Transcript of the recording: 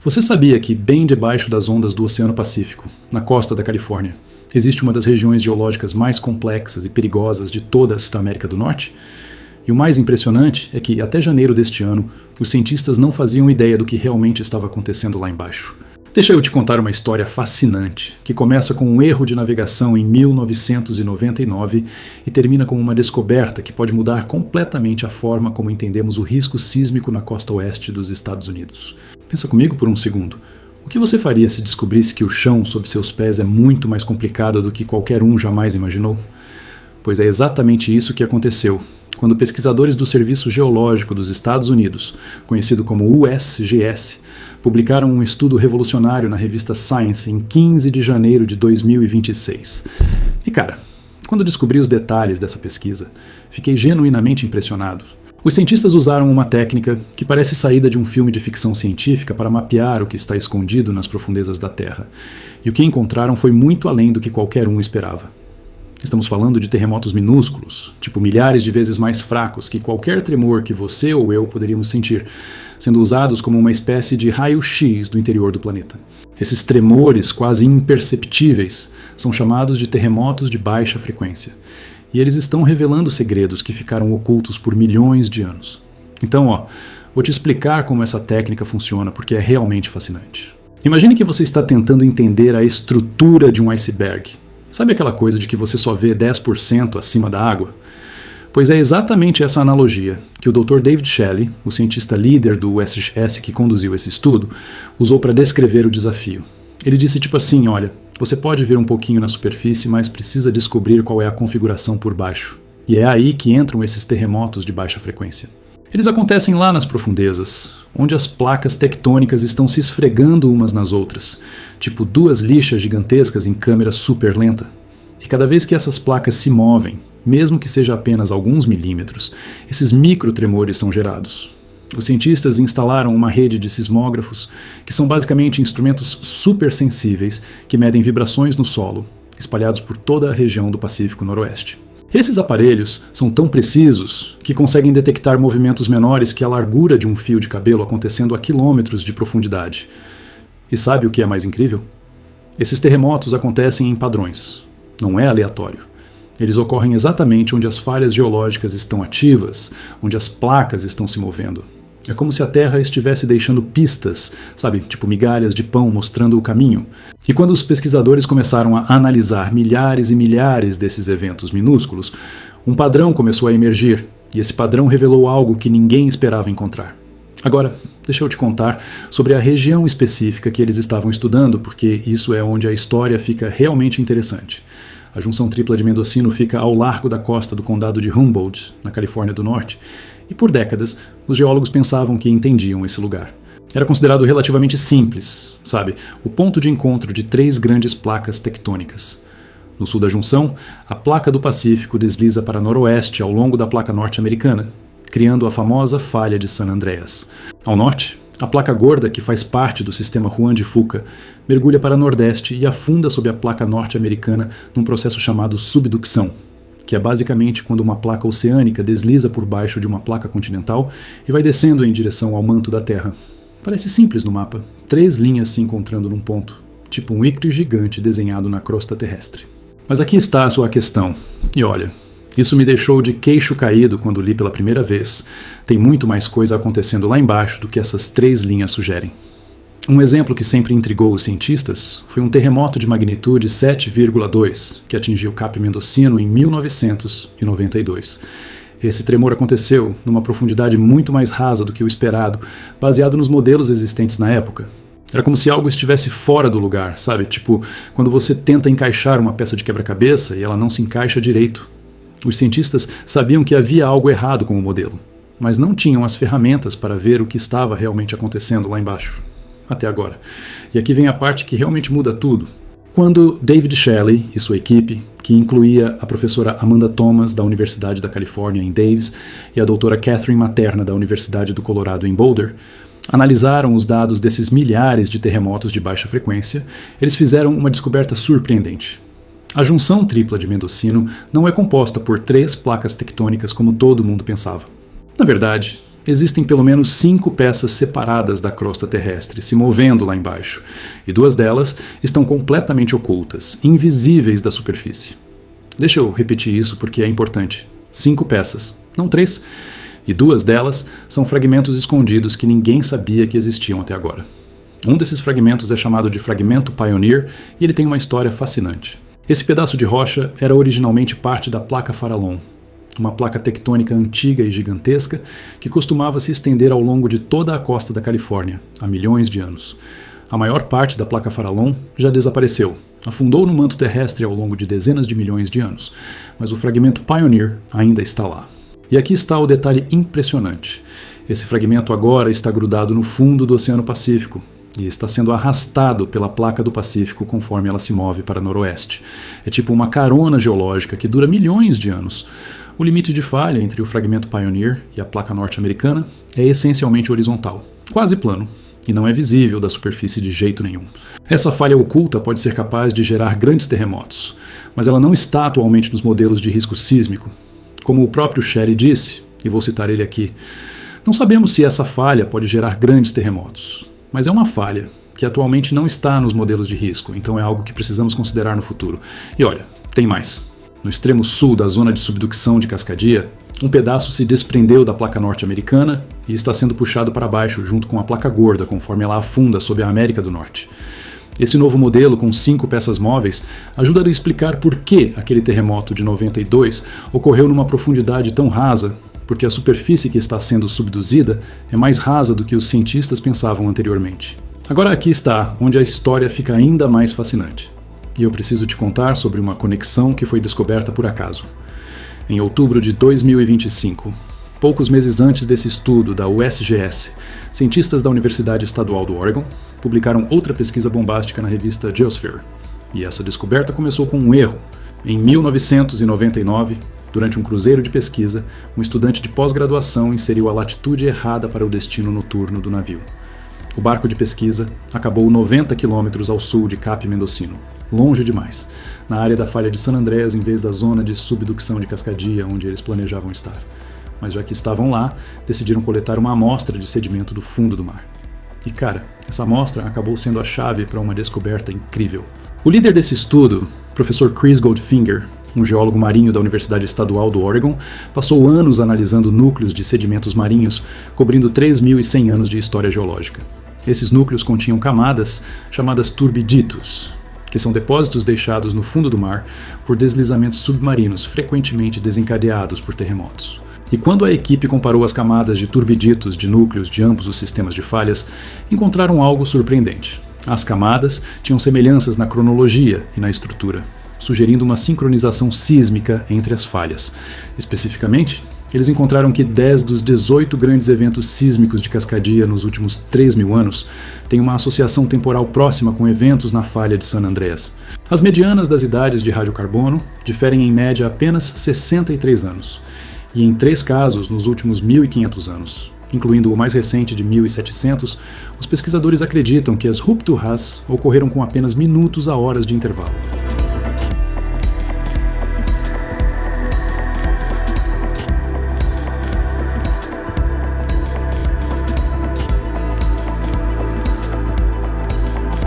Você sabia que bem debaixo das ondas do Oceano Pacífico, na costa da Califórnia, existe uma das regiões geológicas mais complexas e perigosas de toda esta América do Norte? E o mais impressionante é que, até janeiro deste ano, os cientistas não faziam ideia do que realmente estava acontecendo lá embaixo. Deixa eu te contar uma história fascinante, que começa com um erro de navegação em 1999 e termina com uma descoberta que pode mudar completamente a forma como entendemos o risco sísmico na costa oeste dos Estados Unidos. Pensa comigo por um segundo. O que você faria se descobrisse que o chão sob seus pés é muito mais complicado do que qualquer um jamais imaginou? Pois é exatamente isso que aconteceu quando pesquisadores do Serviço Geológico dos Estados Unidos, conhecido como USGS, publicaram um estudo revolucionário na revista Science em 15 de janeiro de 2026. E cara, quando descobri os detalhes dessa pesquisa, fiquei genuinamente impressionado. Os cientistas usaram uma técnica que parece saída de um filme de ficção científica para mapear o que está escondido nas profundezas da Terra. E o que encontraram foi muito além do que qualquer um esperava. Estamos falando de terremotos minúsculos, tipo milhares de vezes mais fracos que qualquer tremor que você ou eu poderíamos sentir, sendo usados como uma espécie de raio-x do interior do planeta. Esses tremores quase imperceptíveis são chamados de terremotos de baixa frequência. E eles estão revelando segredos que ficaram ocultos por milhões de anos. Então, vou te explicar como essa técnica funciona, porque é realmente fascinante. Imagine que você está tentando entender a estrutura de um iceberg. Sabe aquela coisa de que você só vê 10% acima da água? Pois é exatamente essa analogia que o Dr. David Shelley, o cientista líder do USGS que conduziu esse estudo, usou para descrever o desafio. Ele disse tipo assim, olha, você pode ver um pouquinho na superfície, mas precisa descobrir qual é a configuração por baixo. E é aí que entram esses terremotos de baixa frequência. Eles acontecem lá nas profundezas, onde as placas tectônicas estão se esfregando umas nas outras, tipo duas lixas gigantescas em câmera super lenta. E cada vez que essas placas se movem, mesmo que seja apenas alguns milímetros, esses microtremores são gerados. Os cientistas instalaram uma rede de sismógrafos, que são basicamente instrumentos super sensíveis que medem vibrações no solo, espalhados por toda a região do Pacífico Noroeste. Esses aparelhos são tão precisos que conseguem detectar movimentos menores que a largura de um fio de cabelo acontecendo a quilômetros de profundidade. E sabe o que é mais incrível? Esses terremotos acontecem em padrões. Não é aleatório. Eles ocorrem exatamente onde as falhas geológicas estão ativas, onde as placas estão se movendo. É como se a Terra estivesse deixando pistas, sabe, tipo migalhas de pão mostrando o caminho. E quando os pesquisadores começaram a analisar milhares e milhares desses eventos minúsculos, um padrão começou a emergir, e esse padrão revelou algo que ninguém esperava encontrar. Agora, deixa eu te contar sobre a região específica que eles estavam estudando, porque isso é onde a história fica realmente interessante. A junção tripla de Mendocino fica ao largo da costa do condado de Humboldt, na Califórnia do Norte, e por décadas os geólogos pensavam que entendiam esse lugar. Era considerado relativamente simples, sabe? O ponto de encontro de três grandes placas tectônicas. No sul da junção, a placa do Pacífico desliza para noroeste ao longo da placa norte-americana, criando a famosa falha de San Andreas. Ao norte, a placa gorda, que faz parte do sistema Juan de Fuca, mergulha para nordeste e afunda sob a placa norte-americana num processo chamado subducção, que é basicamente quando uma placa oceânica desliza por baixo de uma placa continental e vai descendo em direção ao manto da Terra. Parece simples no mapa, três linhas se encontrando num ponto, tipo um íctio gigante desenhado na crosta terrestre. Mas aqui está a sua questão, e olha, isso me deixou de queixo caído quando li pela primeira vez. Tem muito mais coisa acontecendo lá embaixo do que essas três linhas sugerem. Um exemplo que sempre intrigou os cientistas foi um terremoto de magnitude 7,2 que atingiu Cap Mendocino em 1992. Esse tremor aconteceu numa profundidade muito mais rasa do que o esperado, baseado nos modelos existentes na época. Era como se algo estivesse fora do lugar, sabe? Tipo, quando você tenta encaixar uma peça de quebra-cabeça e ela não se encaixa direito. Os cientistas sabiam que havia algo errado com o modelo, mas não tinham as ferramentas para ver o que estava realmente acontecendo lá embaixo. Até agora. E aqui vem a parte que realmente muda tudo. Quando David Shelley e sua equipe, que incluía a professora Amanda Thomas, da Universidade da Califórnia, em Davis, e a doutora Catherine Materna, da Universidade do Colorado, em Boulder, analisaram os dados desses milhares de terremotos de baixa frequência, eles fizeram uma descoberta surpreendente. A junção tripla de Mendocino não é composta por três placas tectônicas como todo mundo pensava. Na verdade, existem pelo menos 5 peças separadas da crosta terrestre se movendo lá embaixo, e 2 delas estão completamente ocultas, invisíveis da superfície. Deixa eu repetir isso porque é importante. 5 peças, não 3, e 2 delas são fragmentos escondidos que ninguém sabia que existiam até agora. Um desses fragmentos é chamado de Fragmento Pioneer e ele tem uma história fascinante. Esse pedaço de rocha era originalmente parte da placa Farallon, uma placa tectônica antiga e gigantesca que costumava se estender ao longo de toda a costa da Califórnia, há milhões de anos. A maior parte da placa Farallon já desapareceu, afundou no manto terrestre ao longo de dezenas de milhões de anos, mas o fragmento Pioneer ainda está lá. E aqui está o detalhe impressionante. Esse fragmento agora está grudado no fundo do Oceano Pacífico e está sendo arrastado pela placa do Pacífico conforme ela se move para noroeste. É tipo uma carona geológica que dura milhões de anos. O limite de falha entre o fragmento Pioneer e a placa norte-americana é essencialmente horizontal, quase plano, e não é visível da superfície de jeito nenhum. Essa falha oculta pode ser capaz de gerar grandes terremotos, mas ela não está atualmente nos modelos de risco sísmico. Como o próprio Sherry disse, e vou citar ele aqui, não sabemos se essa falha pode gerar grandes terremotos, mas é uma falha que atualmente não está nos modelos de risco, então é algo que precisamos considerar no futuro. E olha, tem mais. No extremo sul da zona de subducção de Cascadia, um pedaço se desprendeu da placa norte-americana e está sendo puxado para baixo junto com a placa gorda conforme ela afunda sob a América do Norte. Esse novo modelo com 5 peças móveis ajuda a explicar por que aquele terremoto de 92 ocorreu numa profundidade tão rasa, porque a superfície que está sendo subduzida é mais rasa do que os cientistas pensavam anteriormente. Agora aqui está onde a história fica ainda mais fascinante. E eu preciso te contar sobre uma conexão que foi descoberta por acaso. Em outubro de 2025, poucos meses antes desse estudo da USGS, cientistas da Universidade Estadual do Oregon publicaram outra pesquisa bombástica na revista Geosphere. E essa descoberta começou com um erro. Em 1999, durante um cruzeiro de pesquisa, um estudante de pós-graduação inseriu a latitude errada para o destino noturno do navio. O barco de pesquisa acabou 90 quilômetros ao sul de Cape Mendocino, longe demais, na área da falha de San Andreas em vez da zona de subducção de Cascadia onde eles planejavam estar. Mas já que estavam lá, decidiram coletar uma amostra de sedimento do fundo do mar. E cara, essa amostra acabou sendo a chave para uma descoberta incrível. O líder desse estudo, o professor Chris Goldfinger, um geólogo marinho da Universidade Estadual do Oregon, passou anos analisando núcleos de sedimentos marinhos, cobrindo 3.100 anos de história geológica. Esses núcleos continham camadas chamadas turbiditos, que são depósitos deixados no fundo do mar por deslizamentos submarinos frequentemente desencadeados por terremotos. E quando a equipe comparou as camadas de turbiditos de núcleos de ambos os sistemas de falhas, encontraram algo surpreendente. As camadas tinham semelhanças na cronologia e na estrutura, sugerindo uma sincronização sísmica entre as falhas. Especificamente, eles encontraram que 10 dos 18 grandes eventos sísmicos de Cascadia nos últimos 3.000 anos têm uma associação temporal próxima com eventos na falha de San Andreas. As medianas das idades de radiocarbono diferem em média apenas 63 anos, e em 3 casos nos últimos 1.500 anos. Incluindo o mais recente de 1700, os pesquisadores acreditam que as rupturas ocorreram com apenas minutos a horas de intervalo.